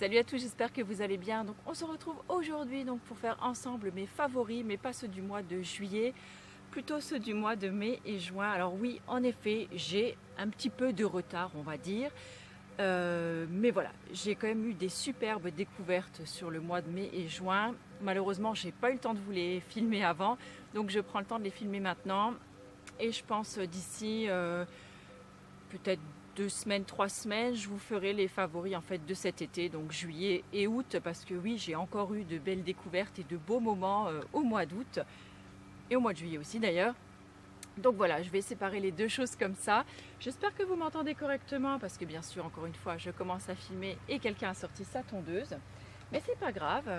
Salut à tous, j'espère que vous allez bien. Donc on se retrouve aujourd'hui pour faire ensemble mes favoris, mais pas ceux du mois de juillet, plutôt ceux du mois de mai et juin. Alors oui, en effet, j'ai un petit peu de retard, on va dire. Mais voilà, j'ai quand même eu des superbes découvertes sur le mois de mai et juin. Malheureusement, j'ai pas eu le temps de vous les filmer avant, donc je prends le temps de les filmer maintenant. Et je pense d'ici peut-être 2 semaines, 3 semaines, je vous ferai les favoris en fait de cet été, donc juillet et août, parce que oui, j'ai encore eu de belles découvertes et de beaux moments au mois d'août et au mois de juillet aussi d'ailleurs. Donc voilà, je vais séparer les deux choses comme ça. J'espère que vous m'entendez correctement parce que bien sûr, encore une fois, je commence à filmer et quelqu'un a sorti sa tondeuse. Mais c'est pas grave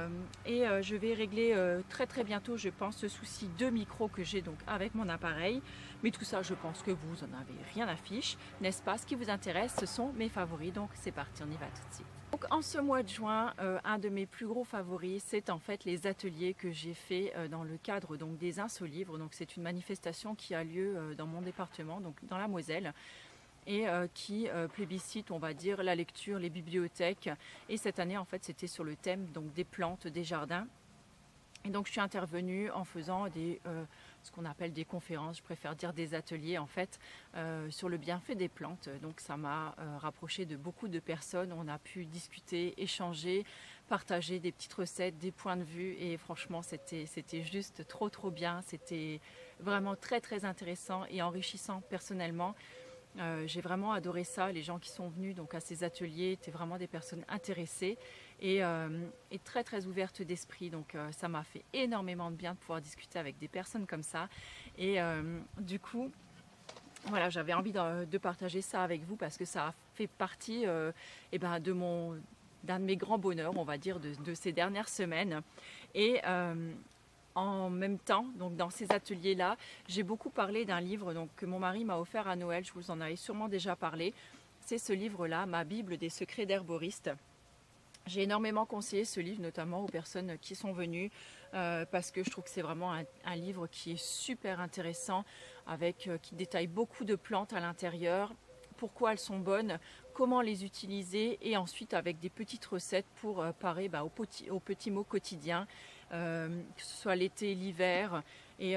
et je vais régler très bientôt, je pense, ce souci de micro que j'ai donc avec mon appareil. Mais tout ça, je pense que vous en avez rien à fiche, n'est-ce pas? Ce qui vous intéresse, ce sont mes favoris, donc c'est parti, on y va tout de suite. Donc en ce mois de juin, un de mes plus gros favoris, c'est en fait les ateliers que j'ai fait dans le cadre donc des Insolivres. Donc c'est une manifestation qui a lieu dans mon département, donc dans la Moselle, et qui plébiscite, on va dire, la lecture, les bibliothèques. Et cette année, en fait, c'était sur le thème donc des plantes, des jardins. Et donc, je suis intervenue en faisant ce qu'on appelle des conférences, je préfère dire des ateliers, en fait, sur le bienfait des plantes. Donc, ça m'a rapproché de beaucoup de personnes. On a pu discuter, échanger, partager des petites recettes, des points de vue. Et franchement, c'était juste trop bien. C'était vraiment très intéressant et enrichissant personnellement. J'ai vraiment adoré ça. Les gens qui sont venus donc à ces ateliers étaient vraiment des personnes intéressées et très ouvertes d'esprit. Donc ça m'a fait énormément de bien de pouvoir discuter avec des personnes comme ça. Et du coup, voilà, j'avais envie de partager ça avec vous parce que ça a fait partie d'un de mes grands bonheurs, on va dire, de ces dernières semaines. Et en même temps, donc dans ces ateliers-là, j'ai beaucoup parlé d'un livre donc, que mon mari m'a offert à Noël, je vous en avais sûrement déjà parlé. C'est ce livre-là, Ma Bible des secrets d'herboriste. J'ai énormément conseillé ce livre, notamment aux personnes qui sont venues, parce que je trouve que c'est vraiment un livre qui est super intéressant, qui détaille beaucoup de plantes à l'intérieur, pourquoi elles sont bonnes, comment les utiliser, et ensuite avec des petites recettes pour parer aux petits mots quotidiens, que ce soit l'été, l'hiver, et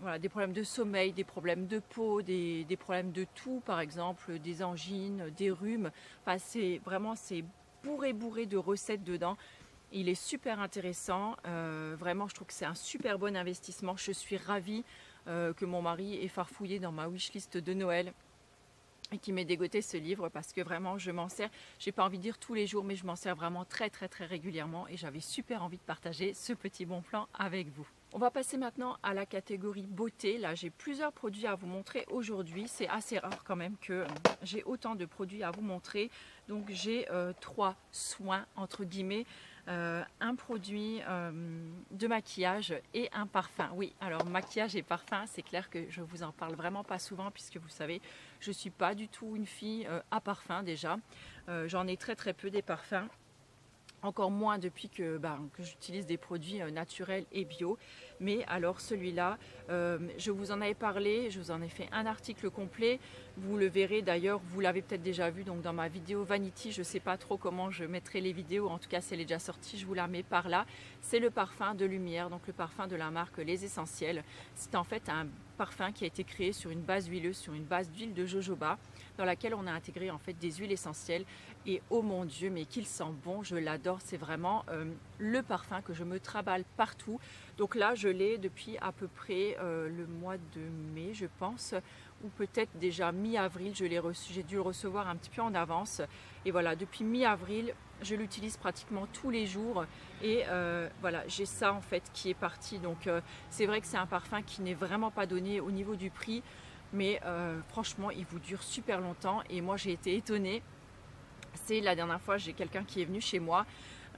voilà, des problèmes de sommeil, des problèmes de peau, des problèmes de toux par exemple, des angines, des rhumes. Enfin, c'est bourré de recettes dedans. Il est super intéressant, vraiment je trouve que c'est un super bon investissement. Je suis ravie que mon mari ait farfouillé dans ma wishlist de Noël et qui m'ait dégoté ce livre parce que vraiment je m'en sers, j'ai pas envie de dire tous les jours, mais je m'en sers vraiment très régulièrement et j'avais super envie de partager ce petit bon plan avec vous. On va passer maintenant à la catégorie beauté. Là j'ai plusieurs produits à vous montrer aujourd'hui, c'est assez rare quand même que j'ai autant de produits à vous montrer. Donc j'ai 3 soins entre guillemets. Un produit de maquillage et un parfum. Oui, alors maquillage et parfum, c'est clair que je vous en parle vraiment pas souvent puisque vous savez, je suis pas du tout une fille à parfum déjà. J'en ai très peu des parfums. Encore moins depuis que j'utilise des produits naturels et bio. Mais alors celui-là, je vous en avais parlé, je vous en ai fait un article complet. Vous le verrez d'ailleurs, vous l'avez peut-être déjà vu donc dans ma vidéo Vanity. Je ne sais pas trop comment je mettrai les vidéos, en tout cas si elle est déjà sortie, je vous la mets par là. C'est le parfum de lumière, donc le parfum de la marque Les Essentiels. C'est en fait un parfum qui a été créé sur une base huileuse, sur une base d'huile de jojoba, dans laquelle on a intégré en fait des huiles essentielles. Et oh mon Dieu, mais qu'il sent bon, je l'adore. C'est vraiment le parfum que je me traballe partout. Donc là, je l'ai depuis à peu près le mois de mai, je pense, ou peut-être déjà mi-avril. J'ai dû le recevoir un petit peu en avance. Et voilà, depuis mi-avril, je l'utilise pratiquement tous les jours. Et voilà, j'ai ça en fait qui est parti. Donc c'est vrai que c'est un parfum qui n'est vraiment pas donné au niveau du prix. Mais franchement, il vous dure super longtemps. Et moi, j'ai été étonnée. C'est la dernière fois, j'ai quelqu'un qui est venu chez moi,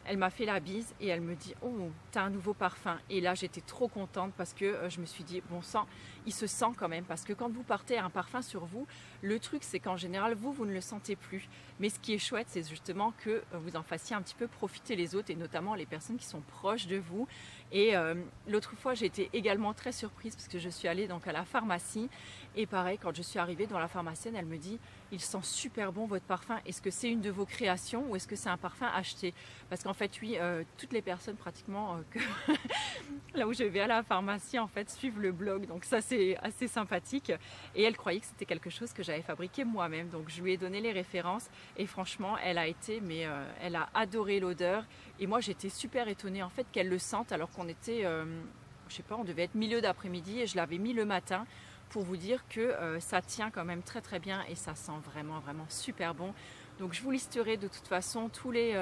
elle m'a fait la bise et elle me dit « Oh, t'as un nouveau parfum » et là j'étais trop contente parce que je me suis dit « Bon sang, il se sent quand même, parce que quand vous portez un parfum sur vous, le truc c'est qu'en général vous ne le sentez plus. Mais ce qui est chouette, c'est justement que vous en fassiez un petit peu profiter les autres, et notamment les personnes qui sont proches de vous. Et l'autre fois, j'ai été également très surprise parce que je suis allée donc à la pharmacie, et pareil, quand je suis arrivée dans la pharmacienne, elle me dit: il sent super bon votre parfum, est-ce que c'est une de vos créations ou est-ce que c'est un parfum acheté? Parce qu'en fait oui, toutes les personnes pratiquement là où je vais à la pharmacie en fait suivent le blog, donc ça c'est assez sympathique. Et elle croyait que c'était quelque chose que j'avais fabriqué moi-même, donc je lui ai donné les références et franchement elle a été, mais elle a adoré l'odeur, et moi j'étais super étonnée en fait qu'elle le sente, alors qu'on était, je sais pas, on devait être milieu d'après-midi et je l'avais mis le matin, pour vous dire que ça tient quand même très très bien et ça sent vraiment vraiment super bon. Donc je vous listerai de toute façon tous les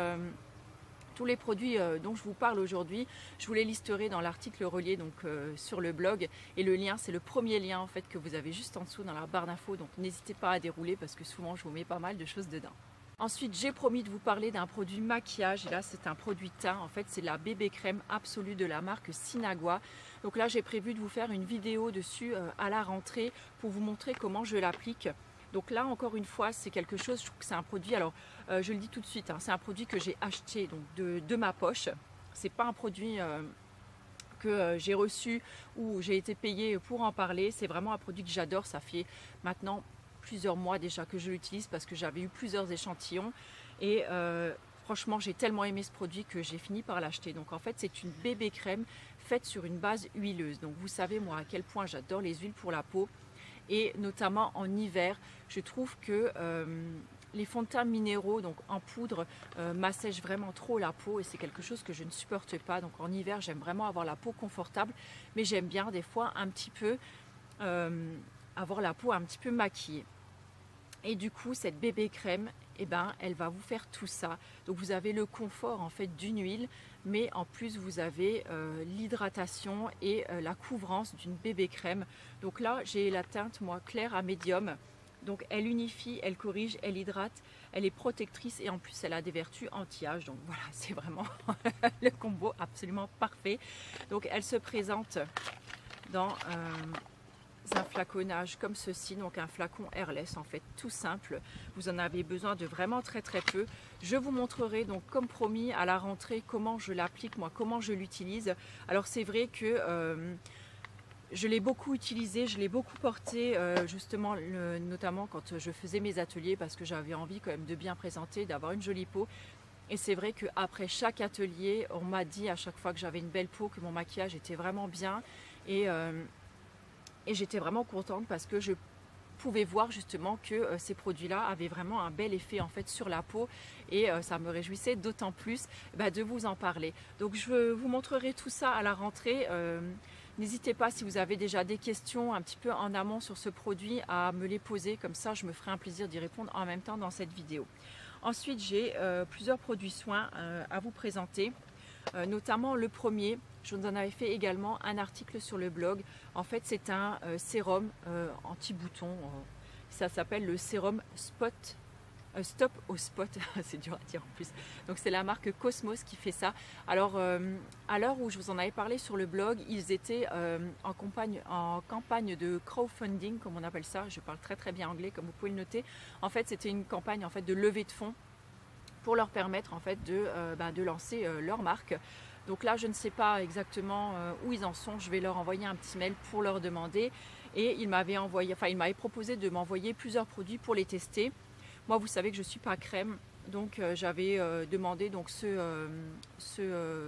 produits dont je vous parle aujourd'hui, je vous les listerai dans l'article relié donc sur le blog, et le lien c'est le premier lien en fait que vous avez juste en dessous dans la barre d'infos, donc n'hésitez pas à dérouler parce que souvent je vous mets pas mal de choses dedans. Ensuite, j'ai promis de vous parler d'un produit maquillage, et là c'est un produit teint, en fait c'est la bébé crème absolue de la marque Sinagua. Donc là j'ai prévu de vous faire une vidéo dessus à la rentrée pour vous montrer comment je l'applique. Donc là encore une fois c'est quelque chose, je trouve que c'est un produit, alors je le dis tout de suite, hein, c'est un produit que j'ai acheté donc de ma poche, c'est pas un produit que j'ai reçu ou j'ai été payée pour en parler, c'est vraiment un produit que j'adore, ça fait maintenant plusieurs mois déjà que je l'utilise parce que j'avais eu plusieurs échantillons, et franchement j'ai tellement aimé ce produit que j'ai fini par l'acheter. Donc en fait c'est une bébé crème faite sur une base huileuse, donc vous savez moi à quel point j'adore les huiles pour la peau, et notamment en hiver je trouve que les fonds de teint minéraux donc en poudre m'assèchent vraiment trop la peau, et c'est quelque chose que je ne supporte pas. Donc en hiver j'aime vraiment avoir la peau confortable, mais j'aime bien des fois un petit peu avoir la peau un petit peu maquillée. Et du coup cette bébé crème, eh ben, elle va vous faire tout ça. Donc vous avez le confort en fait d'une huile, mais en plus vous avez l'hydratation et la couvrance d'une bébé crème. Donc là j'ai la teinte moi claire à médium. Donc elle unifie, elle corrige, elle hydrate, elle est protectrice, et en plus elle a des vertus anti-âge. Donc voilà, c'est vraiment le combo absolument parfait. Donc elle se présente dans un flaconnage comme ceci, donc un flacon airless en fait, tout simple. Vous en avez besoin de vraiment très très peu. Je vous montrerai donc comme promis à la rentrée comment je l'applique moi, comment je l'utilise. Alors c'est vrai que je l'ai beaucoup utilisé, je l'ai beaucoup porté justement notamment quand je faisais mes ateliers, parce que j'avais envie quand même de bien présenter, d'avoir une jolie peau. Et c'est vrai qu'après chaque atelier, on m'a dit à chaque fois que j'avais une belle peau, que mon maquillage était vraiment bien, et j'étais vraiment contente parce que je pouvais voir justement que ces produits-là avaient vraiment un bel effet en fait sur la peau, et ça me réjouissait d'autant plus de vous en parler. Donc je vous montrerai tout ça à la rentrée. N'hésitez pas, si vous avez déjà des questions un petit peu en amont sur ce produit, à me les poser, comme ça je me ferai un plaisir d'y répondre en même temps dans cette vidéo. Ensuite j'ai plusieurs produits soins à vous présenter. Notamment le premier, je vous en avais fait également un article sur le blog. En fait c'est un sérum anti-bouton, ça s'appelle le sérum Stop au Spot, c'est dur à dire en plus. Donc c'est la marque Cosmos qui fait ça. Alors à l'heure où je vous en avais parlé sur le blog, ils étaient en campagne de crowdfunding, comme on appelle ça. Je parle très très bien anglais, comme vous pouvez le noter. En fait c'était une campagne en fait de levée de fonds pour leur permettre en fait de lancer leur marque. Donc là je ne sais pas exactement où ils en sont, je vais leur envoyer un petit mail pour leur demander, et ils m'avaient proposé de m'envoyer plusieurs produits pour les tester. Moi vous savez que je ne suis pas crème, donc j'avais demandé donc ce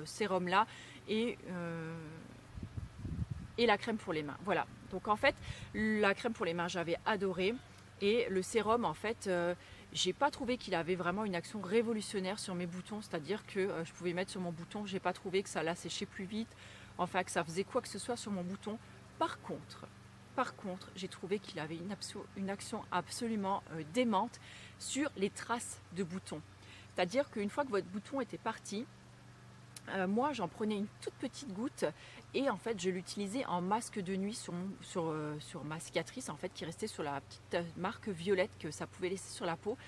sérum là et la crème pour les mains. Voilà, donc en fait la crème pour les mains j'avais adoré, et le sérum en fait j'ai pas trouvé qu'il avait vraiment une action révolutionnaire sur mes boutons, c'est-à-dire que je pouvais mettre sur mon bouton, j'ai pas trouvé que ça l'asséchait plus vite, enfin que ça faisait quoi que ce soit sur mon bouton. Par contre j'ai trouvé qu'il avait une action absolument démente sur les traces de boutons. C'est-à-dire qu'une fois que votre bouton était parti, moi j'en prenais une toute petite goutte, et en fait je l'utilisais en masque de nuit sur ma cicatrice en fait qui restait sur la petite marque violette que ça pouvait laisser sur la peau.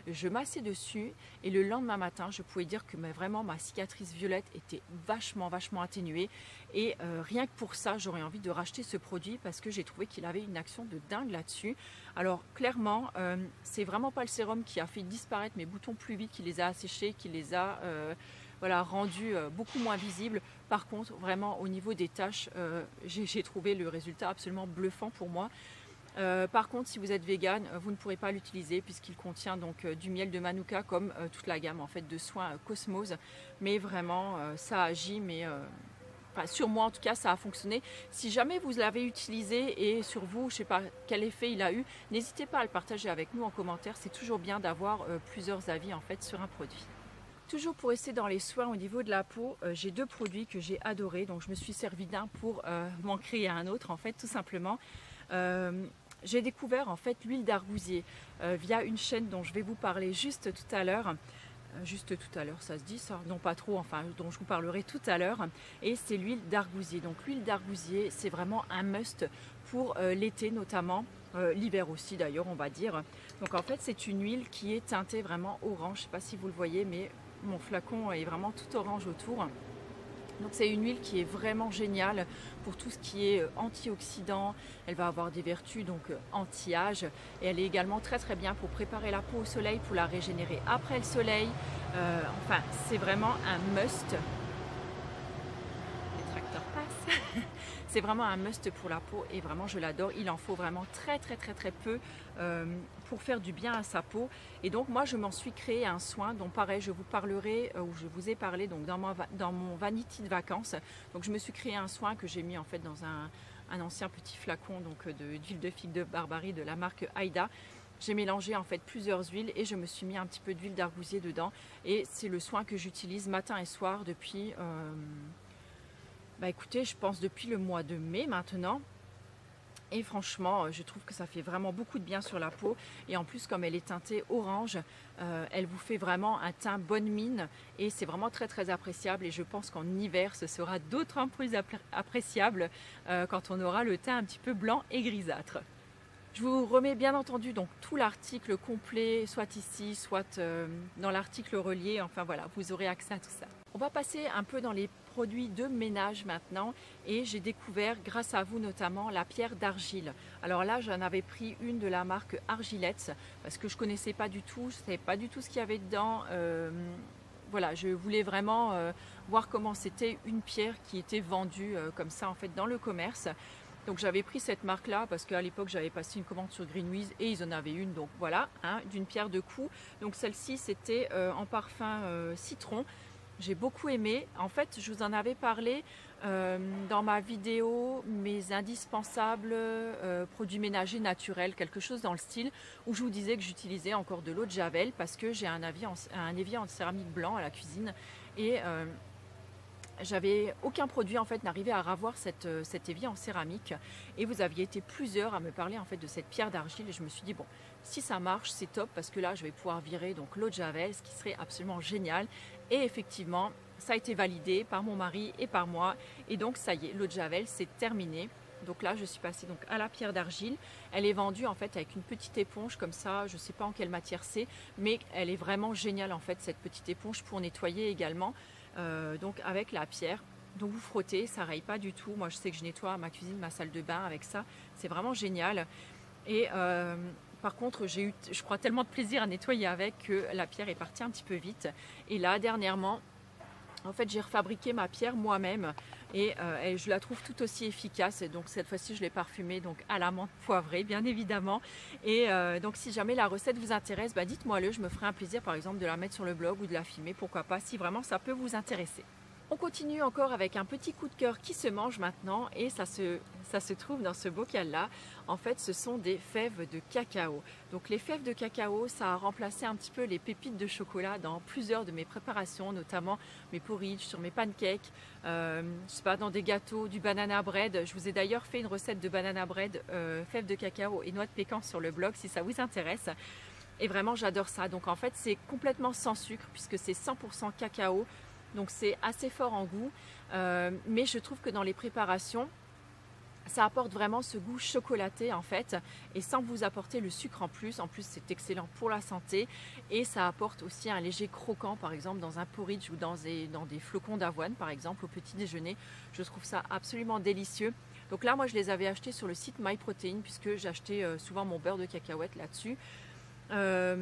je massais dessus et le lendemain matin, je pouvais dire que vraiment ma cicatrice violette était vachement atténuée. Et rien que pour ça, j'aurais envie de racheter ce produit parce que j'ai trouvé qu'il avait une action de dingue là-dessus. Alors clairement, c'est vraiment pas le sérum qui a fait disparaître mes boutons plus vite, qui les a asséchés, qui les a voilà, rendus beaucoup moins visibles. Par contre, vraiment au niveau des taches, j'ai trouvé le résultat absolument bluffant pour moi. Par contre, si vous êtes vegan, vous ne pourrez pas l'utiliser puisqu'il contient donc du miel de manuka comme toute la gamme en fait de soins Cosmos. Mais vraiment, ça agit, mais enfin, sur moi en tout cas, ça a fonctionné. Si jamais vous l'avez utilisé et sur vous, je ne sais pas quel effet il a eu, n'hésitez pas à le partager avec nous en commentaire. C'est toujours bien d'avoir plusieurs avis en fait sur un produit. Toujours pour rester dans les soins au niveau de la peau, j'ai deux produits que j'ai adorés. Donc je me suis servi d'un pour m'en créer un autre en fait, tout simplement. J'ai découvert en fait l'huile d'argousier via une chaîne dont je vais vous parler juste tout à l'heure. Juste tout à l'heure, ça se dit ça? Non, pas trop, enfin, dont je vous parlerai tout à l'heure. Et c'est l'huile d'argousier. Donc l'huile d'argousier, c'est vraiment un must pour l'été notamment, l'hiver aussi d'ailleurs, on va dire. Donc en fait, c'est une huile qui est teintée vraiment orange. Je ne sais pas si vous le voyez, mais mon flacon est vraiment tout orange autour. Donc c'est une huile qui est vraiment géniale pour tout ce qui est antioxydant. Elle va avoir des vertus donc anti-âge et elle est également très bien pour préparer la peau au soleil, pour la régénérer après le soleil. Enfin, c'est vraiment un must. Les tracteurs passent. C'est vraiment un must pour la peau et vraiment je l'adore. Il en faut vraiment très peu pour faire du bien à sa peau. Et donc moi je m'en suis créé un soin dont pareil je vous parlerai, ou je vous ai parlé donc dans mon vanity de vacances. Donc je me suis créé un soin que j'ai mis en fait dans un ancien petit flacon donc d'huile de figue de Barbarie de la marque Aïda. J'ai mélangé en fait plusieurs huiles et je me suis mis un petit peu d'huile d'argousier dedans. Et c'est le soin que j'utilise matin et soir depuis... écoutez, je pense depuis le mois de mai maintenant. Et franchement, je trouve que ça fait vraiment beaucoup de bien sur la peau. Et en plus, comme elle est teintée orange, elle vous fait vraiment un teint bonne mine. Et c'est vraiment très appréciable. Et je pense qu'en hiver, ce sera d'autant plus appréciable quand on aura le teint un petit peu blanc et grisâtre. Je vous remets bien entendu donc tout l'article complet, soit ici, soit dans l'article relié. Enfin voilà, vous aurez accès à tout ça. On va passer un peu dans les produits de ménage maintenant et j'ai découvert grâce à vous notamment la pierre d'argile. Alors là j'en avais pris une de la marque Argilettes parce que je connaissais pas du tout, je savais pas du tout ce qu'il y avait dedans. Voilà, je voulais vraiment voir comment c'était une pierre qui était vendue comme ça en fait dans le commerce. Donc j'avais pris cette marque là parce qu'à l'époque j'avais passé une commande sur Greenwiz et ils en avaient une, donc voilà, hein, d'une pierre de cou. Donc celle-ci c'était en parfum citron. J'ai beaucoup aimé. En fait, je vous en avais parlé dans ma vidéo mes indispensables produits ménagers naturels, quelque chose dans le style où je vous disais que j'utilisais encore de l'eau de Javel parce que j'ai un évier en céramique blanc à la cuisine et j'avais aucun produit en fait n'arrivait à ravoir cet évier en céramique et vous aviez été plusieurs à me parler en fait de cette pierre d'argile et je me suis dit bon, si ça marche c'est top parce que là je vais pouvoir virer donc l'eau de Javel, ce qui serait absolument génial. Et effectivement ça a été validé par mon mari et par moi et donc ça y est, l'eau de Javel c'est terminé. Donc là je suis passée donc à la pierre d'argile. Elle est vendue en fait avec une petite éponge comme ça, je ne sais pas en quelle matière c'est, mais elle est vraiment géniale en fait cette petite éponge pour nettoyer également. Donc avec la pierre, donc vous frottez, ça raye pas du tout. Moi je sais que je nettoie ma cuisine, ma salle de bain avec ça, c'est vraiment génial. Et par contre j'ai eu, je crois, tellement de plaisir à nettoyer avec que la pierre est partie un petit peu vite. Et là dernièrement, en fait j'ai refabriqué ma pierre moi-même et je la trouve tout aussi efficace. Et donc cette fois-ci je l'ai parfumée donc à la menthe poivrée bien évidemment. Et donc si jamais la recette vous intéresse, bah, dites-moi le, je me ferai un plaisir par exemple de la mettre sur le blog ou de la filmer, pourquoi pas, si vraiment ça peut vous intéresser. On continue encore avec un petit coup de cœur qui se mange maintenant et ça se trouve dans ce bocal là. En fait ce sont des fèves de cacao. Donc les fèves de cacao, ça a remplacé un petit peu les pépites de chocolat dans plusieurs de mes préparations, notamment mes porridge, sur mes pancakes, je sais pas, dans des gâteaux, du banana bread. Je vous ai d'ailleurs fait une recette de banana bread, fèves de cacao et noix de pécan sur le blog si ça vous intéresse. Et vraiment j'adore ça. Donc en fait c'est complètement sans sucre puisque c'est 100% cacao. Donc c'est assez fort en goût, mais je trouve que dans les préparations, Ça apporte vraiment ce goût chocolaté en fait, et sans vous apporter le sucre en plus. En plus, c'est excellent pour la santé, et ça apporte aussi un léger croquant, par exemple dans un porridge ou dans des flocons d'avoine, par exemple au petit déjeuner. Je trouve ça absolument délicieux. Donc là, moi, je les avais achetés sur le site MyProtein, puisque j'achetais souvent mon beurre de cacahuète là-dessus. Je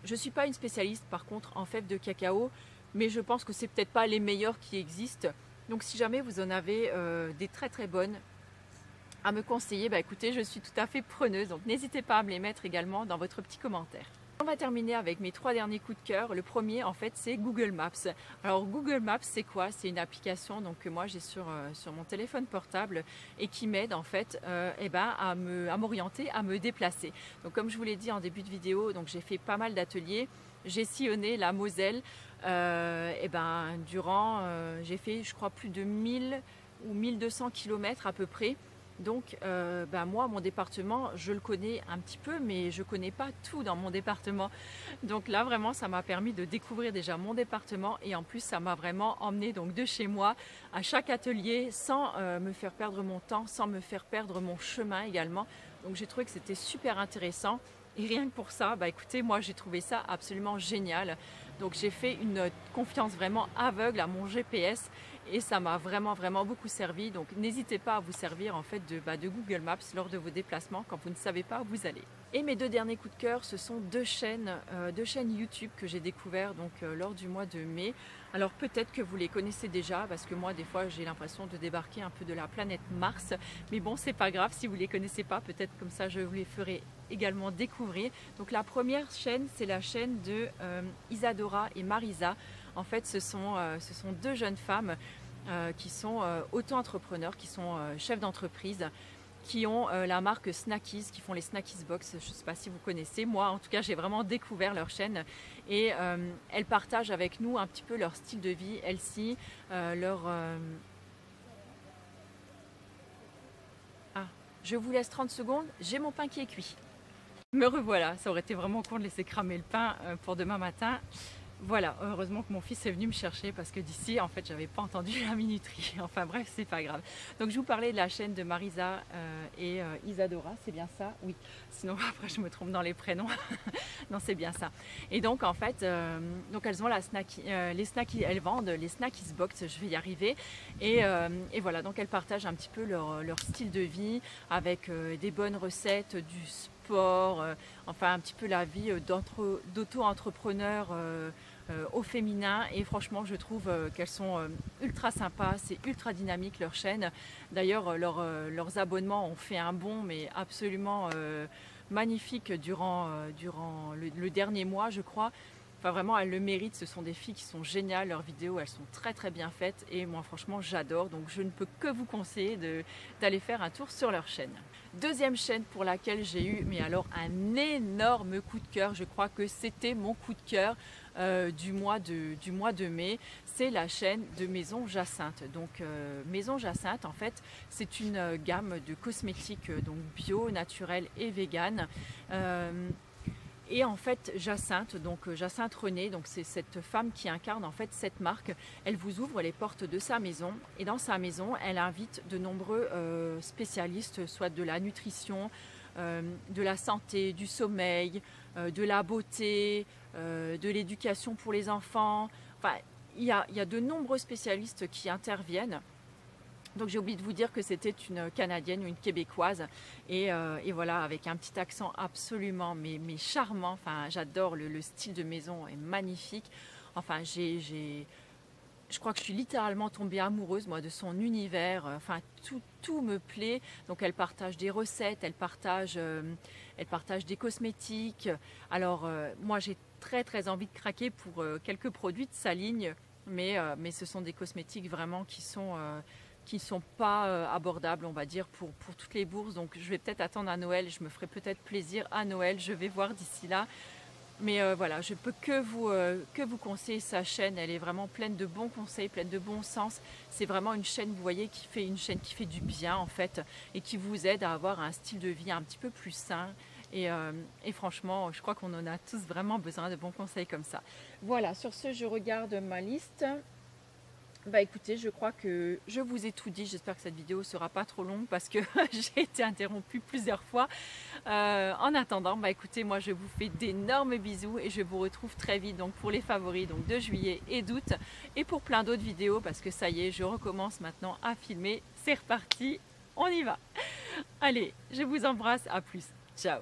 ne suis pas une spécialiste, par contre, en fèves de cacao, mais je pense que c'est peut-être pas les meilleurs qui existent. Donc si jamais vous en avez des très très bonnes à me conseiller, bah écoutez, je suis tout à fait preneuse, donc n'hésitez pas à me les mettre également dans votre petit commentaire. On va terminer avec mes 3 derniers coups de cœur. Le premier, en fait, c'est Google Maps. Alors Google Maps, c'est quoi? C'est une application donc, que moi j'ai sur mon téléphone portable et qui m'aide en fait à m'orienter, à me déplacer. Donc comme je vous l'ai dit en début de vidéo, donc j'ai fait pas mal d'ateliers. J'ai sillonné la Moselle j'ai fait, je crois, plus de 1000 ou 1200 km à peu près. Donc moi, mon département, je le connais un petit peu, mais je ne connais pas tout dans mon département. Donc là, vraiment, ça m'a permis de découvrir déjà mon département, et en plus, ça m'a vraiment emmené donc de chez moi à chaque atelier sans me faire perdre mon temps, sans me faire perdre mon chemin également. Donc j'ai trouvé que c'était super intéressant. Et rien que pour ça, bah écoutez, moi j'ai trouvé ça absolument génial. Donc j'ai fait une confiance vraiment aveugle à mon GPS, et ça m'a vraiment beaucoup servi. Donc n'hésitez pas à vous servir en fait de Google Maps lors de vos déplacements quand vous ne savez pas où vous allez. Et mes 2 derniers coups de cœur, ce sont deux chaînes YouTube que j'ai découvert lors du mois de mai. Alors peut-être que vous les connaissez déjà, parce que moi des fois j'ai l'impression de débarquer un peu de la planète Mars, mais bon, c'est pas grave si vous les connaissez pas, peut-être comme ça je vous les ferai également découvrir. Donc la première chaîne, c'est la chaîne de Isadora et Marisa. En fait, ce sont 2 jeunes femmes qui sont auto-entrepreneurs, qui sont chefs d'entreprise, qui ont la marque Snackies, qui font les Snackies Box. Je ne sais pas si vous connaissez. Moi, en tout cas, j'ai vraiment découvert leur chaîne, et elles partagent avec nous un petit peu leur style de vie, elles-ci, je vous laisse 30 secondes, j'ai mon pain qui est cuit. Me revoilà, ça aurait été vraiment con de laisser cramer le pain pour demain matin. Voilà, heureusement que mon fils est venu me chercher, parce que d'ici, en fait, j'avais pas entendu la minuterie. Enfin bref, c'est pas grave. Donc je vous parlais de la chaîne de Marisa et Isadora, c'est bien ça? Oui, sinon après je me trompe dans les prénoms. Non, c'est bien ça. Et donc en fait, elles ont elles vendent les Snackies Box, je vais y arriver. Et voilà, donc elles partagent un petit peu leur style de vie avec des bonnes recettes, du sport, enfin un petit peu la vie d'auto-entrepreneur au féminin. Et franchement, je trouve qu'elles sont ultra sympas, c'est ultra dynamique leur chaîne. D'ailleurs, leurs abonnements ont fait un bond, mais absolument magnifique durant le dernier mois, je crois. Enfin vraiment, elles le méritent, ce sont des filles qui sont géniales, leurs vidéos elles sont très bien faites, et moi franchement j'adore, donc je ne peux que vous conseiller d'aller faire un tour sur leur chaîne. Deuxième chaîne pour laquelle j'ai eu, mais alors un énorme coup de cœur, je crois que c'était mon coup de cœur du mois de mai, c'est la chaîne de Maison Jacinthe. Donc Maison Jacinthe, en fait, c'est une gamme de cosmétiques donc bio, naturel et vegan. Et en fait, Jacinthe Renée, donc c'est cette femme qui incarne en fait cette marque. Elle vous ouvre les portes de sa maison, et dans sa maison, elle invite de nombreux spécialistes, soit de la nutrition, de la santé, du sommeil, de la beauté, de l'éducation pour les enfants. Enfin, il y a de nombreux spécialistes qui interviennent. Donc j'ai oublié de vous dire que c'était une Canadienne ou une Québécoise, et voilà, avec un petit accent absolument mais charmant. Enfin, j'adore le style de maison, est magnifique. Enfin, je crois que je suis littéralement tombée amoureuse moi de son univers. Enfin, tout me plaît. Donc elle partage des recettes, elle partage des cosmétiques. Alors moi j'ai très envie de craquer pour quelques produits de sa ligne, mais ce sont des cosmétiques vraiment qui sont pas abordables, on va dire, pour toutes les bourses. Donc je vais peut-être attendre à Noël, je me ferai peut-être plaisir à Noël, je vais voir d'ici là. Mais voilà, je peux que vous conseiller sa chaîne. Elle est vraiment pleine de bons conseils, pleine de bon sens. C'est vraiment une chaîne, vous voyez, une chaîne qui fait du bien en fait, et qui vous aide à avoir un style de vie un petit peu plus sain. Et franchement, je crois qu'on en a tous vraiment besoin de bons conseils comme ça. Voilà, sur ce, je regarde ma liste. bah écoutez, je crois que je vous ai tout dit. J'espère que cette vidéo sera pas trop longue parce que j'ai été interrompue plusieurs fois. En attendant, bah écoutez, moi je vous fais d'énormes bisous et je vous retrouve très vite donc pour les favoris donc de juillet et d'août et pour plein d'autres vidéos parce que ça y est, je recommence maintenant à filmer. C'est reparti, on y va. Allez, je vous embrasse, à plus. Ciao.